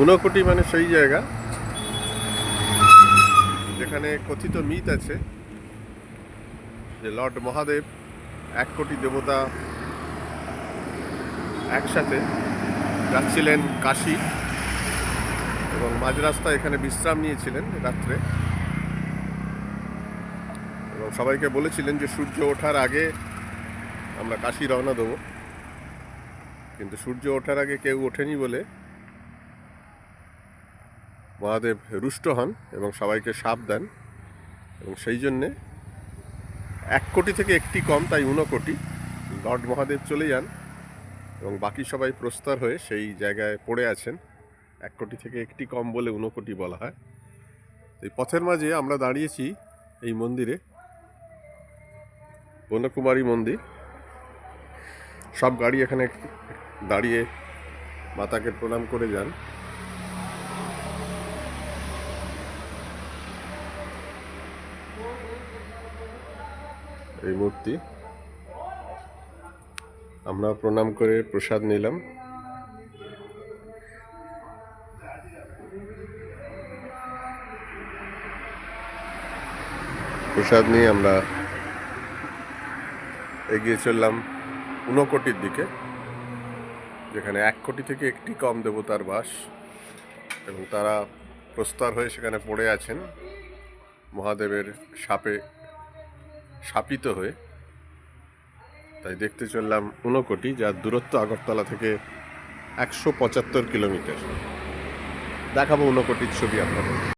ঊনকোটি মানে সেই জায়গা যেখানে কথিত মিথ আছে যে লর্ড মহাদেব 1 কোটি দেবতা একসাথে যাচ্ছিলেন কাশী এবং মাঝ রাস্তায় এখানে বিশ্রাম নিয়েছিলেন রাত্রে, এবং সবাইকে বলেছিলেন যে সূর্য ওঠার আগে আমরা কাশী রওনা দেবো। কিন্তু সূর্য ওঠার আগে কেউ ওঠেনি বলে মহাদেব রুষ্ট হন এবং সবাইকে শাপ দেন, এবং সেই জন্যে 1 কোটি থেকে একটি কম, তাই 1 কোটি। লর্ড মহাদেব চলে যান এবং বাকি সবাই প্রস্তর হয়ে সেই জায়গায় পড়ে আছেন। 1 কোটি থেকে একটি কম বলে 1 কোটি বলা হয়। এই পথের মাঝে আমরা দাঁড়িয়েছি এই মন্দিরে, বনকুমারী মন্দির। সব গাড়ি এখানে দাঁড়িয়ে মাতাকে প্রণাম করে যান। এই মূর্তি আমরা প্রণাম করে প্রসাদ নিলাম। প্রসাদ নিয়ে আমরা এগিয়ে চললাম 1 কোটির দিকে, যেখানে 1 কোটি থেকে একটি কম দেবতার বাস, এবং তারা প্রস্তর হয়ে সেখানে পড়ে আছেন মহাদেবের শাপে শাপিত হয়ে। তাই দেখতে চললাম 1 কোটি, যার দূরত্ব আগরতলা থেকে 175 কিলোমিটার। দেখাবো 1 কোটির ছবি আপনাদের।